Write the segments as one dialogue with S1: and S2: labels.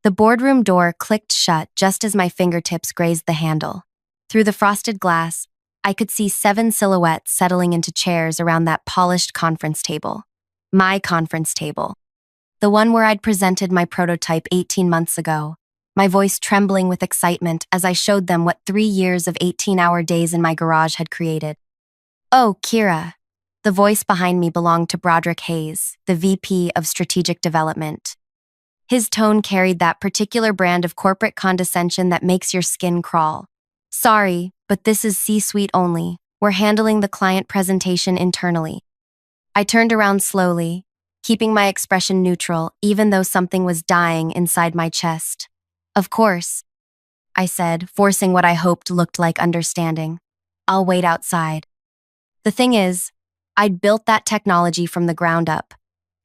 S1: The boardroom door clicked shut just as my fingertips grazed the handle. Through the frosted glass, I could see 7 silhouettes settling into chairs around that polished conference table. My conference table. The one where I'd presented my prototype 18 months ago, my voice trembling with excitement as I showed them what 3 years of 18-hour days in my garage had created. "Oh, Kira." The voice behind me belonged to Broderick Hayes, the VP of Strategic Development. His tone carried that particular brand of corporate condescension that makes your skin crawl. "Sorry, but this is C-suite only. We're handling the client presentation internally." I turned around slowly, keeping my expression neutral even though something was dying inside my chest. "Of course," I said, forcing what I hoped looked like understanding. "I'll wait outside." The thing is, I'd built that technology from the ground up.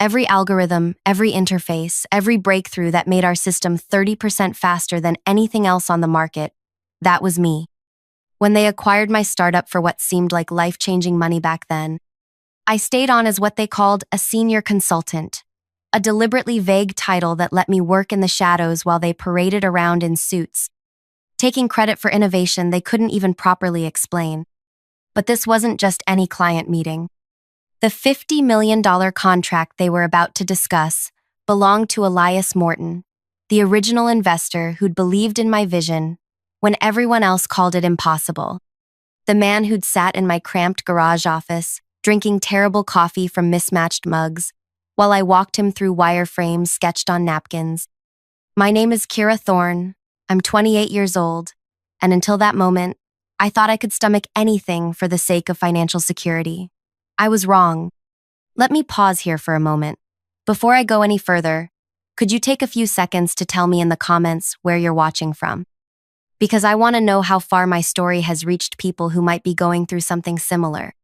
S1: Every algorithm, every interface, every breakthrough that made our system 30% faster than anything else on the market, that was me. When they acquired my startup for what seemed like life-changing money back then, I stayed on as what they called a senior consultant, a deliberately vague title that let me work in the shadows while they paraded around in suits, taking credit for innovation they couldn't even properly explain. But this wasn't just any client meeting. The $50 million contract they were about to discuss belonged to Elias Morton, the original investor who'd believed in my vision when everyone else called it impossible. The man who'd sat in my cramped garage office, drinking terrible coffee from mismatched mugs, while I walked him through wireframes sketched on napkins. "My name is Kira Thorne. I'm 28 years old, and until that moment, I thought I could stomach anything for the sake of financial security. I was wrong." Let me pause here for a moment. Before I go any further, could you take a few seconds to tell me in the comments where you're watching from? Because I want to know how far my story has reached people who might be going through something similar.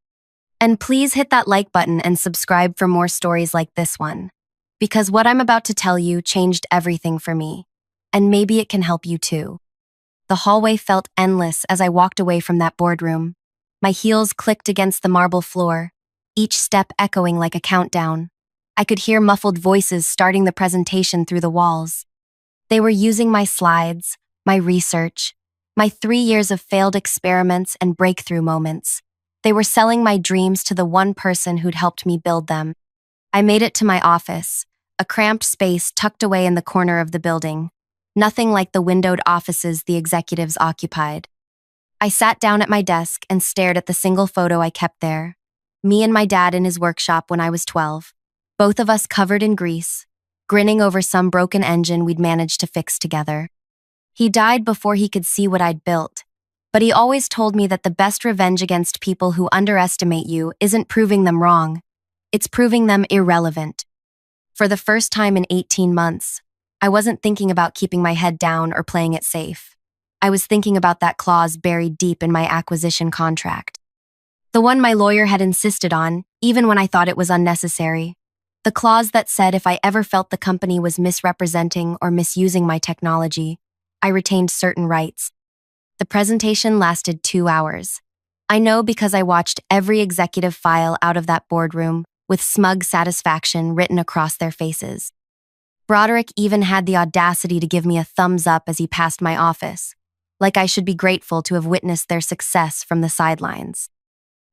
S1: And please hit that like button and subscribe for more stories like this one. Because what I'm about to tell you changed everything for me. And maybe it can help you too. The hallway felt endless as I walked away from that boardroom. My heels clicked against the marble floor, each step echoing like a countdown. I could hear muffled voices starting the presentation through the walls. They were using my slides, my research, my 3 years of failed experiments and breakthrough moments. They were selling my dreams to the one person who'd helped me build them. I made it to my office, a cramped space tucked away in the corner of the building, nothing like the windowed offices the executives occupied. I sat down at my desk and stared at the single photo I kept there. Me and my dad in his workshop when I was 12, both of us covered in grease, grinning over some broken engine we'd managed to fix together. He died before he could see what I'd built, but he always told me that the best revenge against people who underestimate you isn't proving them wrong, it's proving them irrelevant. For the first time in 18 months, I wasn't thinking about keeping my head down or playing it safe. I was thinking about that clause buried deep in my acquisition contract. The one my lawyer had insisted on, even when I thought it was unnecessary. The clause that said if I ever felt the company was misrepresenting or misusing my technology, I retained certain rights. The presentation lasted 2 hours. I know because I watched every executive file out of that boardroom with smug satisfaction written across their faces. Broderick even had the audacity to give me a thumbs up as he passed my office, like I should be grateful to have witnessed their success from the sidelines.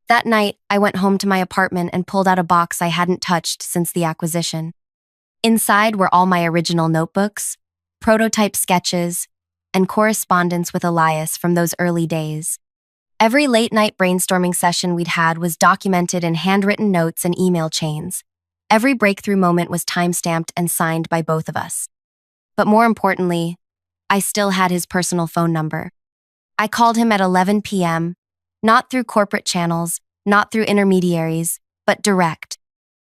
S1: That night, I went home to my apartment and pulled out a box I hadn't touched since the acquisition. Inside were all my original notebooks, prototype sketches, and correspondence with Elias from those early days. Every late-night brainstorming session we'd had was documented in handwritten notes and email chains. Every breakthrough moment was time-stamped and signed by both of us. But more importantly, I still had his personal phone number. I called him at 11 p.m., not through corporate channels, not through intermediaries, but direct.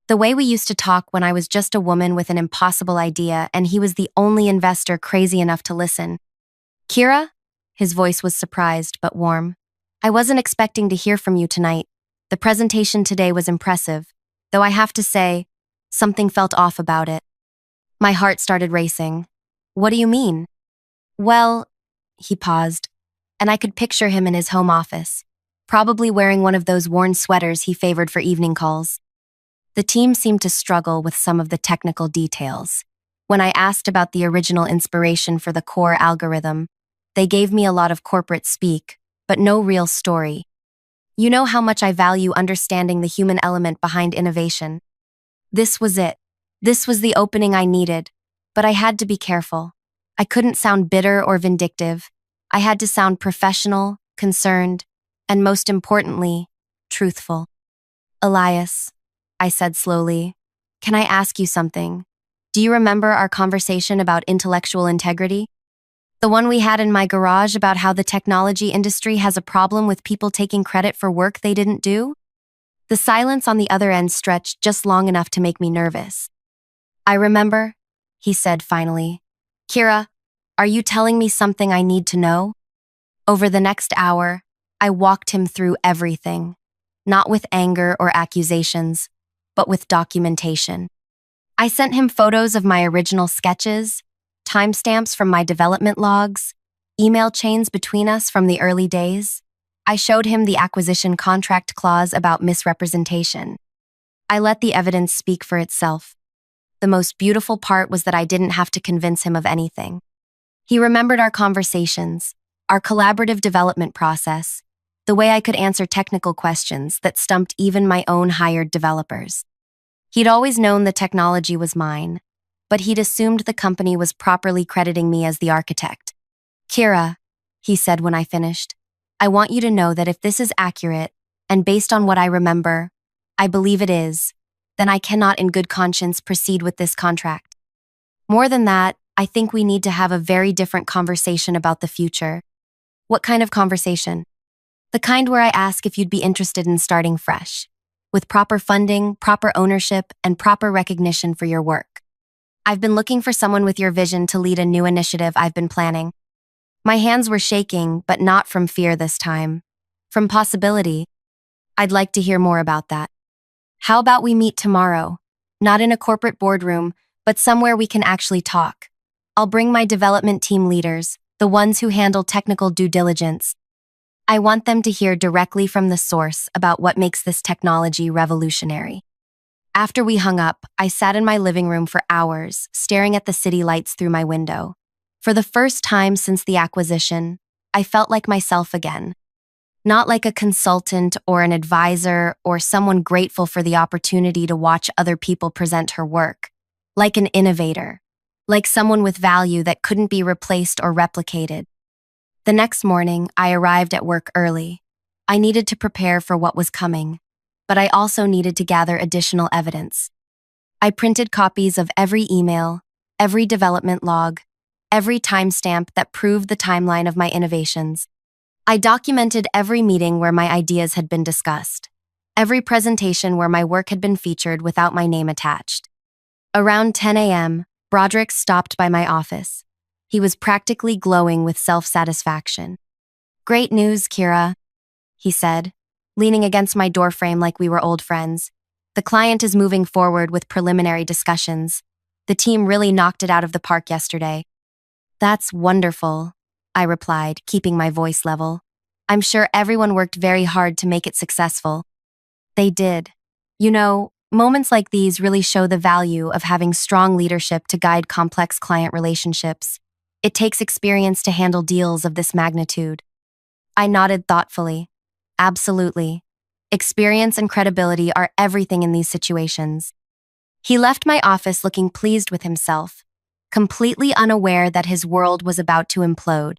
S1: The way we used to talk when I was just a woman with an impossible idea and he was the only investor crazy enough to listen. "Kira?" His voice was surprised but warm. "I wasn't expecting to hear from you tonight. The presentation today was impressive, though I have to say, something felt off about it." My heart started racing. "What do you mean?" "Well," he paused, and I could picture him in his home office, probably wearing one of those worn sweaters he favored for evening calls. The team seemed to struggle with some of the technical details. When I asked about the original inspiration for the core algorithm, they gave me a lot of corporate speak, but no real story. You know how much I value understanding the human element behind innovation. This was it. This was the opening I needed, but I had to be careful. I couldn't sound bitter or vindictive. I had to sound professional, concerned, and most importantly, truthful. Elias, I said slowly, can I ask you something? Do you remember our conversation about intellectual integrity? The one we had in my garage about how the technology industry has a problem with people taking credit for work they didn't do? The silence on the other end stretched just long enough to make me nervous. I remember, he said finally. Kira, are you telling me something I need to know? Over the next hour, I walked him through everything, not with anger or accusations, but with documentation. I sent him photos of my original sketches, timestamps from my development logs, email chains between us from the early days. I showed him the acquisition contract clause about misrepresentation. I let the evidence speak for itself. The most beautiful part was that I didn't have to convince him of anything. He remembered our conversations, our collaborative development process, the way I could answer technical questions that stumped even my own hired developers. He'd always known the technology was mine, but he'd assumed the company was properly crediting me as the architect. Kira, he said when I finished, I want you to know that if this is accurate, and based on what I remember, I believe it is, then I cannot in good conscience proceed with this contract. More than that, I think we need to have a very different conversation about the future. What kind of conversation? The kind where I ask if you'd be interested in starting fresh, with proper funding, proper ownership, and proper recognition for your work. I've been looking for someone with your vision to lead a new initiative I've been planning. My hands were shaking, but not from fear this time. From possibility. I'd like to hear more about that. How about we meet tomorrow? Not in a corporate boardroom, but somewhere we can actually talk. I'll bring my development team leaders, the ones who handle technical due diligence. I want them to hear directly from the source about what makes this technology revolutionary. After we hung up, I sat in my living room for hours, staring at the city lights through my window. For the first time since the acquisition, I felt like myself again. Not like a consultant or an advisor or someone grateful for the opportunity to watch other people present her work. Like an innovator. Like someone with value that couldn't be replaced or replicated. The next morning, I arrived at work early. I needed to prepare for what was coming, but I also needed to gather additional evidence. I printed copies of every email, every development log, every timestamp that proved the timeline of my innovations. I documented every meeting where my ideas had been discussed, every presentation where my work had been featured without my name attached. Around 10 a.m., Broderick stopped by my office. He was practically glowing with self-satisfaction. Great news, Kira, he said, leaning against my doorframe like we were old friends. The client is moving forward with preliminary discussions. The team really knocked it out of the park yesterday. That's wonderful, I replied, keeping my voice level. I'm sure everyone worked very hard to make it successful. They did. You know, moments like these really show the value of having strong leadership to guide complex client relationships. It takes experience to handle deals of this magnitude. I nodded thoughtfully. Absolutely. Experience and credibility are everything in these situations. He left my office looking pleased with himself, completely unaware that his world was about to implode.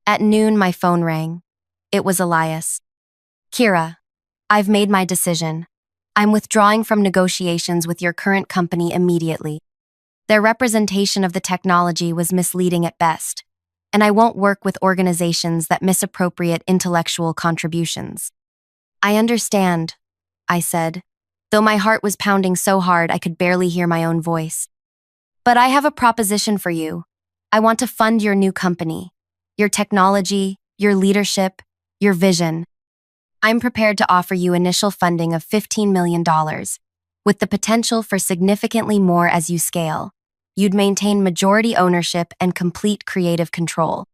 S1: At noon, my phone rang. It was Elias. Kira, I've made my decision. I'm withdrawing from negotiations with your current company immediately. Their representation of the technology was misleading at best, and I won't work with organizations that misappropriate intellectual contributions. I understand, I said, though my heart was pounding so hard I could barely hear my own voice. But I have a proposition for you. I want to fund your new company, your technology, your leadership, your vision. I'm prepared to offer you initial funding of $15 million, with the potential for significantly more as you scale. You'd maintain majority ownership and complete creative control.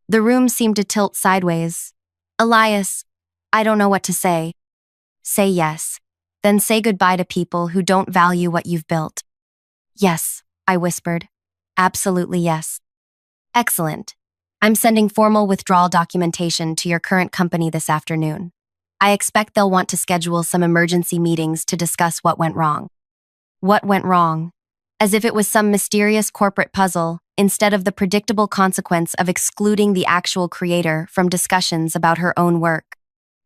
S1: The room seemed to tilt sideways. Elias, I don't know what to say. Say yes, then say goodbye to people who don't value what you've built. Yes, I whispered. Absolutely yes. Excellent. I'm sending formal withdrawal documentation to your current company this afternoon. I expect they'll want to schedule some emergency meetings to discuss what went wrong. What went wrong? As if it was some mysterious corporate puzzle, instead of the predictable consequence of excluding the actual creator from discussions about her own work.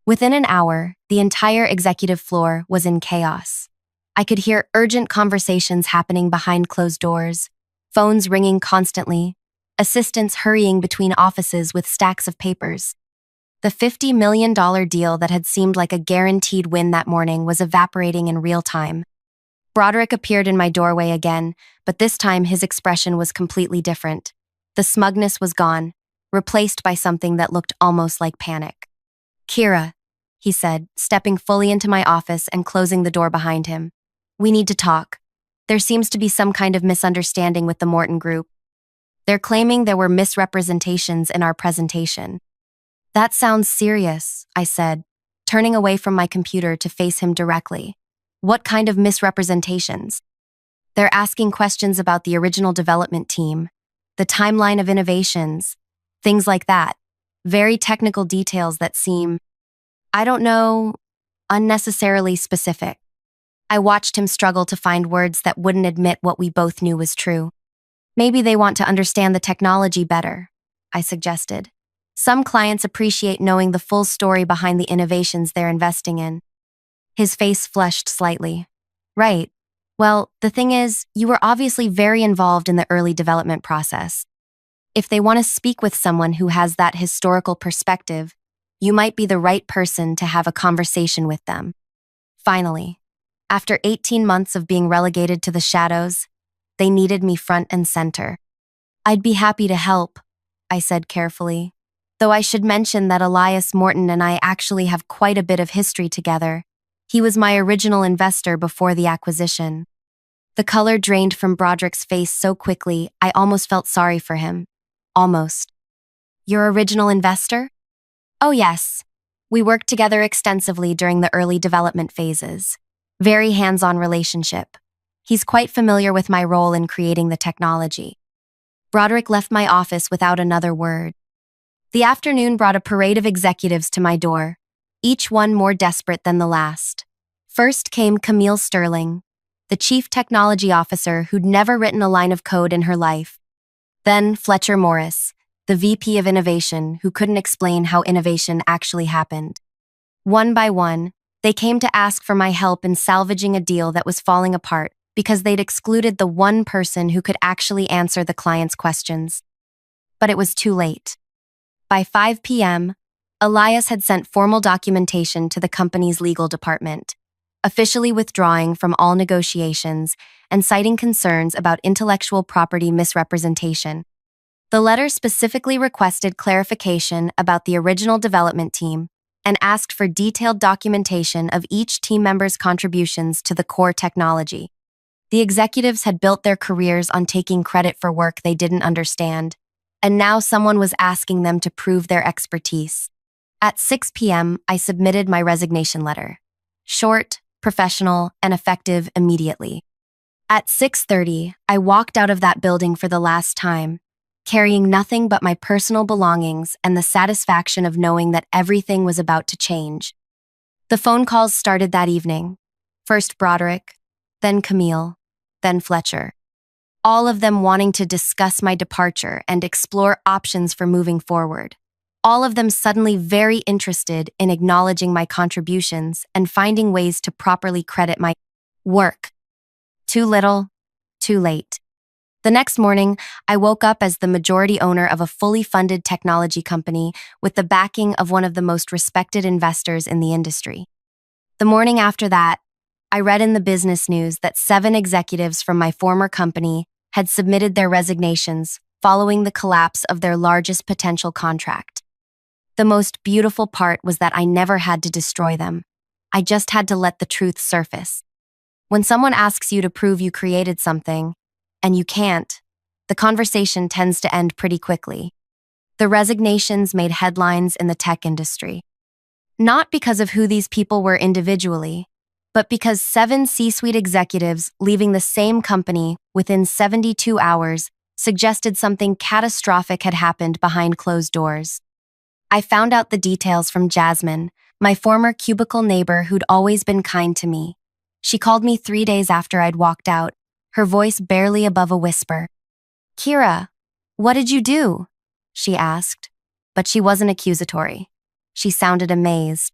S1: Within an hour, the entire executive floor was in chaos. I could hear urgent conversations happening behind closed doors, phones ringing constantly, assistants hurrying between offices with stacks of papers. The $50 million deal that had seemed like a guaranteed win that morning was evaporating in real time. Broderick appeared in my doorway again, but this time his expression was completely different. The smugness was gone, replaced by something that looked almost like panic. Kira, he said, stepping fully into my office and closing the door behind him. We need to talk. There seems to be some kind of misunderstanding with the Morton Group. They're claiming there were misrepresentations in our presentation. That sounds serious, I said, turning away from my computer to face him directly. What kind of misrepresentations? They're asking questions about the original development team, the timeline of innovations, things like that. Very technical details that seem, I don't know, unnecessarily specific. I watched him struggle to find words that wouldn't admit what we both knew was true. Maybe they want to understand the technology better, I suggested. Some clients appreciate knowing the full story behind the innovations they're investing in. His face flushed slightly. Right. Well, the thing is, you were obviously very involved in the early development process. If they want to speak with someone who has that historical perspective, you might be the right person to have a conversation with them. Finally, after 18 months of being relegated to the shadows, they needed me front and center. I'd be happy to help, I said carefully, though I should mention that Elias Morton and I actually have quite a bit of history together. He was my original investor before the acquisition. The color drained from Broderick's face so quickly, I almost felt sorry for him. Almost. Your original investor? Oh yes. We worked together extensively during the early development phases. Very hands-on relationship. He's quite familiar with my role in creating the technology. Broderick left my office without another word. The afternoon brought a parade of executives to my door, each one more desperate than the last. First came Camille Sterling, the chief technology officer who'd never written a line of code in her life. Then Fletcher Morris, the VP of Innovation, who couldn't explain how innovation actually happened. One by one, they came to ask for my help in salvaging a deal that was falling apart because they'd excluded the one person who could actually answer the client's questions. But it was too late. By 5 p.m., Elias had sent formal documentation to the company's legal department, officially withdrawing from all negotiations and citing concerns about intellectual property misrepresentation. The letter specifically requested clarification about the original development team and asked for detailed documentation of each team member's contributions to the core technology. The executives had built their careers on taking credit for work they didn't understand, and now someone was asking them to prove their expertise. At 6 p.m., I submitted my resignation letter. Short, professional, and effective immediately. At 6:30, I walked out of that building for the last time, carrying nothing but my personal belongings and the satisfaction of knowing that everything was about to change. The phone calls started that evening. First Broderick, then Camille, then Fletcher. All of them wanting to discuss my departure and explore options for moving forward. All of them suddenly very interested in acknowledging my contributions and finding ways to properly credit my work. Too little, too late. The next morning, I woke up as the majority owner of a fully funded technology company with the backing of one of the most respected investors in the industry. The morning after that, I read in the business news that 7 executives from my former company had submitted their resignations following the collapse of their largest potential contract. The most beautiful part was that I never had to destroy them. I just had to let the truth surface. When someone asks you to prove you created something, and you can't, the conversation tends to end pretty quickly. The resignations made headlines in the tech industry. Not because of who these people were individually, but because 7 C-suite executives leaving the same company within 72 hours suggested something catastrophic had happened behind closed doors. I found out the details from Jasmine, my former cubicle neighbor who'd always been kind to me. She called me 3 days after I'd walked out, her voice barely above a whisper. "Kira, what did you do?" she asked, but she wasn't accusatory. She sounded amazed.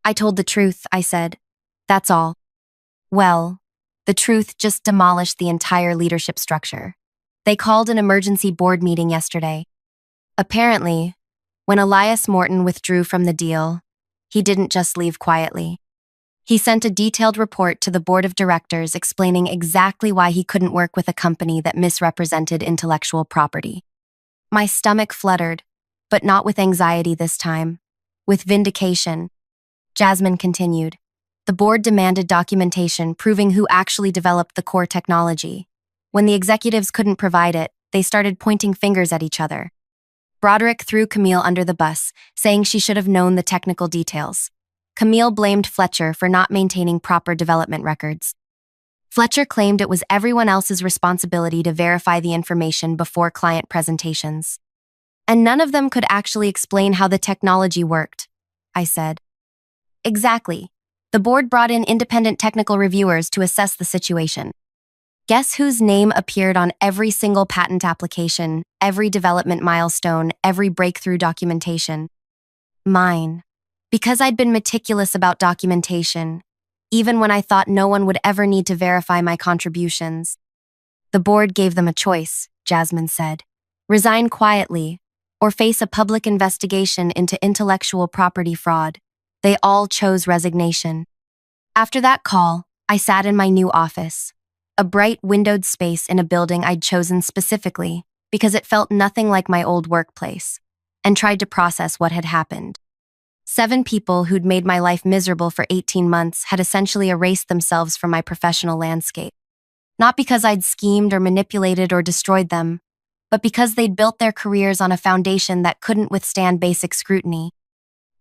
S1: "I told the truth," I said. "That's all." Well, the truth just demolished the entire leadership structure. They called an emergency board meeting yesterday. Apparently, when Elias Morton withdrew from the deal, he didn't just leave quietly. He sent a detailed report to the board of directors explaining exactly why he couldn't work with a company that misrepresented intellectual property. My stomach fluttered, but not with anxiety this time, with vindication. Jasmine continued. The board demanded documentation proving who actually developed the core technology. When the executives couldn't provide it, they started pointing fingers at each other. Broderick threw Camille under the bus, saying she should have known the technical details. Camille blamed Fletcher for not maintaining proper development records. Fletcher claimed it was everyone else's responsibility to verify the information before client presentations. And none of them could actually explain how the technology worked, I said. Exactly. The board brought in independent technical reviewers to assess the situation. Guess whose name appeared on every single patent application, every development milestone, every breakthrough documentation? Mine. Because I'd been meticulous about documentation, even when I thought no one would ever need to verify my contributions. The board gave them a choice, Jasmine said. Resign quietly, or face a public investigation into intellectual property fraud. They all chose resignation. After that call, I sat in my new office, a bright windowed space in a building I'd chosen specifically because it felt nothing like my old workplace, and tried to process what had happened. 7 people who'd made my life miserable for 18 months had essentially erased themselves from my professional landscape. Not because I'd schemed or manipulated or destroyed them, but because they'd built their careers on a foundation that couldn't withstand basic scrutiny.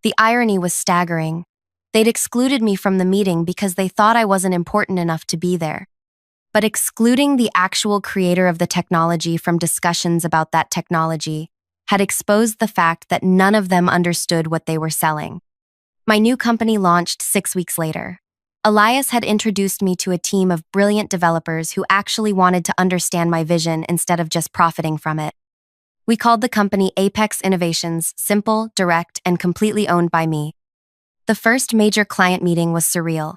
S1: The irony was staggering. They'd excluded me from the meeting because they thought I wasn't important enough to be there. But excluding the actual creator of the technology from discussions about that technology had exposed the fact that none of them understood what they were selling. My new company launched 6 weeks later. Elias had introduced me to a team of brilliant developers who actually wanted to understand my vision instead of just profiting from it. We called the company Apex Innovations, simple, direct, and completely owned by me. The first major client meeting was surreal.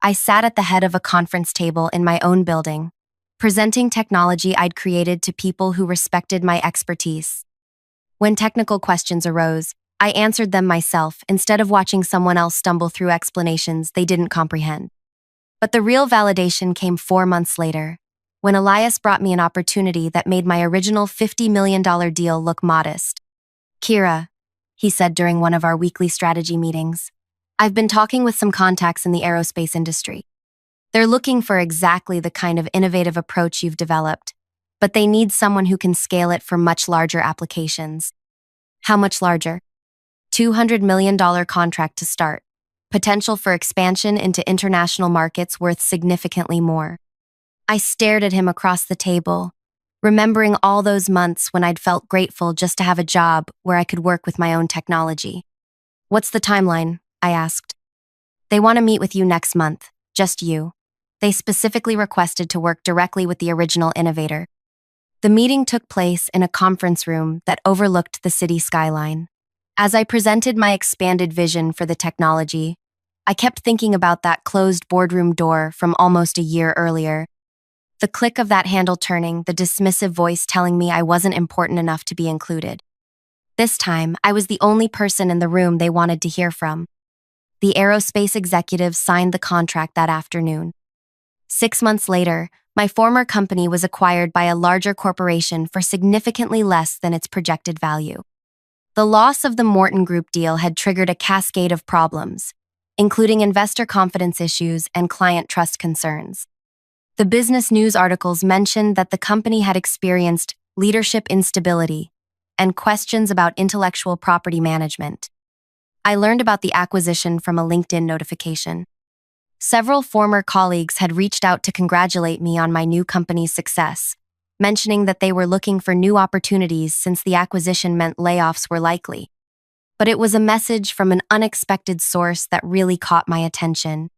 S1: I sat at the head of a conference table in my own building, presenting technology I'd created to people who respected my expertise. When technical questions arose, I answered them myself instead of watching someone else stumble through explanations they didn't comprehend. But the real validation came 4 months later, when Elias brought me an opportunity that made my original $50 million deal look modest. Kira, he said during one of our weekly strategy meetings, I've been talking with some contacts in the aerospace industry. They're looking for exactly the kind of innovative approach you've developed, but they need someone who can scale it for much larger applications. How much larger? $200 million contract to start. Potential for expansion into international markets worth significantly more. I stared at him across the table, remembering all those months when I'd felt grateful just to have a job where I could work with my own technology. What's the timeline? I asked. They want to meet with you next month, just you. They specifically requested to work directly with the original innovator. The meeting took place in a conference room that overlooked the city skyline. As I presented my expanded vision for the technology, I kept thinking about that closed boardroom door from almost a year earlier. The click of that handle turning, the dismissive voice telling me I wasn't important enough to be included. This time, I was the only person in the room they wanted to hear from. The aerospace executives signed the contract that afternoon. 6 months later, my former company was acquired by a larger corporation for significantly less than its projected value. The loss of the Morton Group deal had triggered a cascade of problems, including investor confidence issues and client trust concerns. The business news articles mentioned that the company had experienced leadership instability and questions about intellectual property management. I learned about the acquisition from a LinkedIn notification. Several former colleagues had reached out to congratulate me on my new company's success, mentioning that they were looking for new opportunities since the acquisition meant layoffs were likely. But it was a message from an unexpected source that really caught my attention.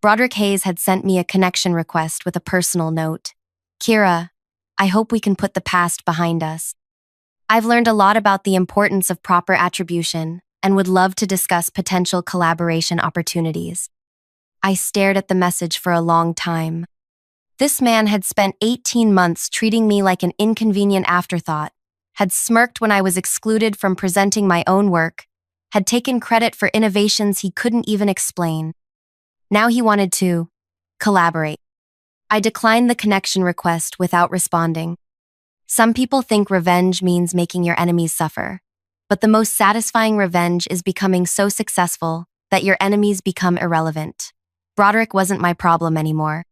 S1: Broderick Hayes had sent me a connection request with a personal note. Kira, I hope we can put the past behind us. I've learned a lot about the importance of proper attribution and would love to discuss potential collaboration opportunities. I stared at the message for a long time. This man had spent 18 months treating me like an inconvenient afterthought, had smirked when I was excluded from presenting my own work, had taken credit for innovations he couldn't even explain. Now he wanted to collaborate. I declined the connection request without responding. Some people think revenge means making your enemies suffer, but the most satisfying revenge is becoming so successful that your enemies become irrelevant. Broderick wasn't my problem anymore.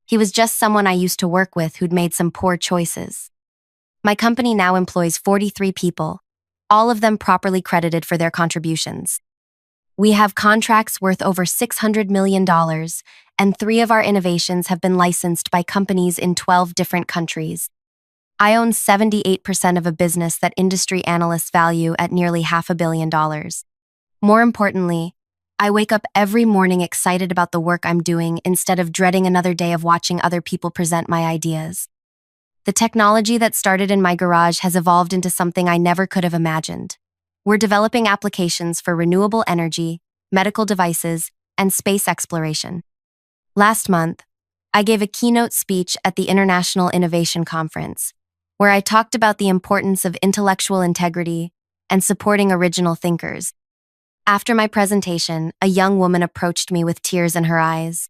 S1: He was just someone I used to work with who'd made some poor choices. My company now employs 43 people, all of them properly credited for their contributions. We have contracts worth over $600 million, and 3 of our innovations have been licensed by companies in 12 different countries. I own 78% of a business that industry analysts value at nearly $500 million. More importantly, I wake up every morning excited about the work I'm doing instead of dreading another day of watching other people present my ideas. The technology that started in my garage has evolved into something I never could have imagined. We're developing applications for renewable energy, medical devices, and space exploration. Last month, I gave a keynote speech at the International Innovation Conference, where I talked about the importance of intellectual integrity and supporting original thinkers. After my presentation, a young woman approached me with tears in her eyes.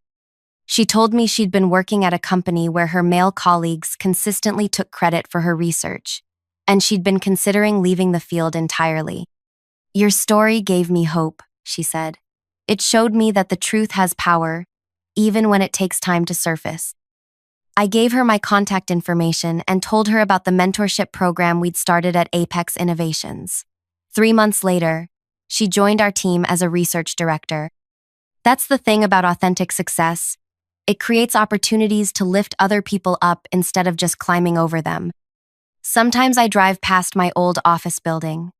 S1: She told me she'd been working at a company where her male colleagues consistently took credit for her research, and she'd been considering leaving the field entirely. "Your story gave me hope," she said. "It showed me that the truth has power, even when it takes time to surface." I gave her my contact information and told her about the mentorship program we'd started at Apex Innovations. 3 months later, she joined our team as a research director. That's the thing about authentic success. It creates opportunities to lift other people up instead of just climbing over them. Sometimes I drive past my old office building.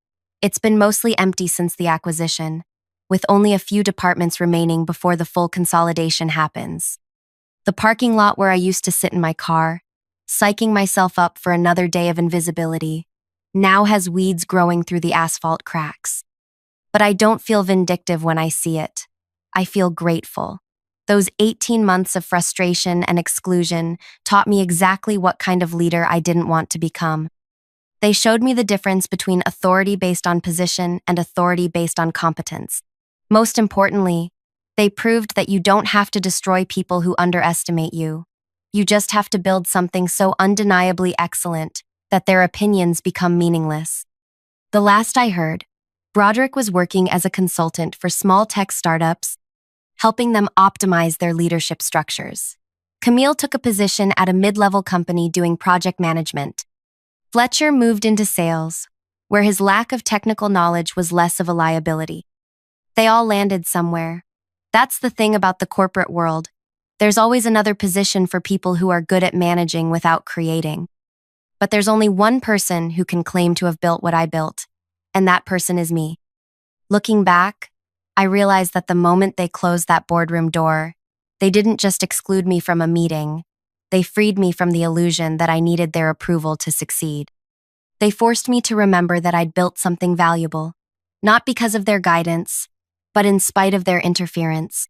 S1: It's been mostly empty since the acquisition, with only a few departments remaining before the full consolidation happens. The parking lot where I used to sit in my car, psyching myself up for another day of invisibility, now has weeds growing through the asphalt cracks. But I don't feel vindictive when I see it. I feel grateful. Those 18 months of frustration and exclusion taught me exactly what kind of leader I didn't want to become. They showed me the difference between authority based on position and authority based on competence. Most importantly, they proved that you don't have to destroy people who underestimate you. You just have to build something so undeniably excellent that their opinions become meaningless. The last I heard, Broderick was working as a consultant for small tech startups, helping them optimize their leadership structures. Camille took a position at a mid-level company doing project management. Fletcher moved into sales, where his lack of technical knowledge was less of a liability. They all landed somewhere. That's the thing about the corporate world. There's always another position for people who are good at managing without creating. But there's only one person who can claim to have built what I built, and that person is me. Looking back, I realized that the moment they closed that boardroom door, they didn't just exclude me from a meeting. They freed me from the illusion that I needed their approval to succeed. They forced me to remember that I'd built something valuable, not because of their guidance, but in spite of their interference.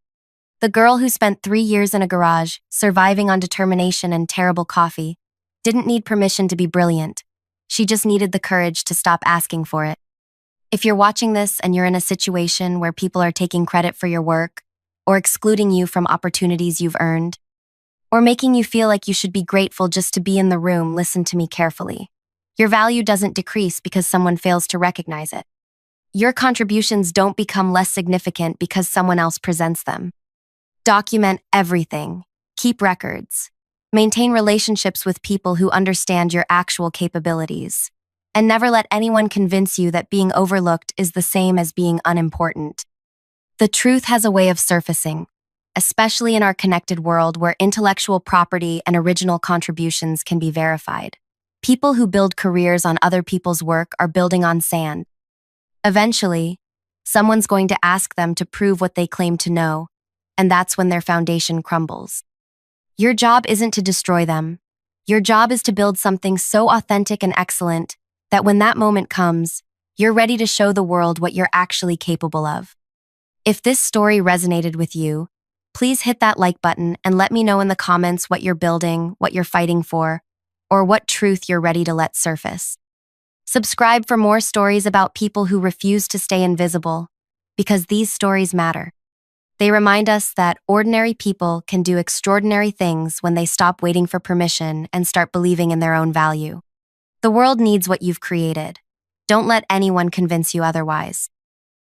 S1: The girl who spent 3 years in a garage, surviving on determination and terrible coffee, didn't need permission to be brilliant. She just needed the courage to stop asking for it. If you're watching this and you're in a situation where people are taking credit for your work, or excluding you from opportunities you've earned, or making you feel like you should be grateful just to be in the room, listen to me carefully. Your value doesn't decrease because someone fails to recognize it. Your contributions don't become less significant because someone else presents them. Document everything. Keep records. Maintain relationships with people who understand your actual capabilities. And never let anyone convince you that being overlooked is the same as being unimportant. The truth has a way of surfacing, especially in our connected world where intellectual property and original contributions can be verified. People who build careers on other people's work are building on sand. Eventually, someone's going to ask them to prove what they claim to know, and that's when their foundation crumbles. Your job isn't to destroy them. Your job is to build something so authentic and excellent that when that moment comes, you're ready to show the world what you're actually capable of. If this story resonated with you, please hit that like button and let me know in the comments what you're building, what you're fighting for, or what truth you're ready to let surface. Subscribe for more stories about people who refuse to stay invisible, because these stories matter. They remind us that ordinary people can do extraordinary things when they stop waiting for permission and start believing in their own value. The world needs what you've created. Don't let anyone convince you otherwise.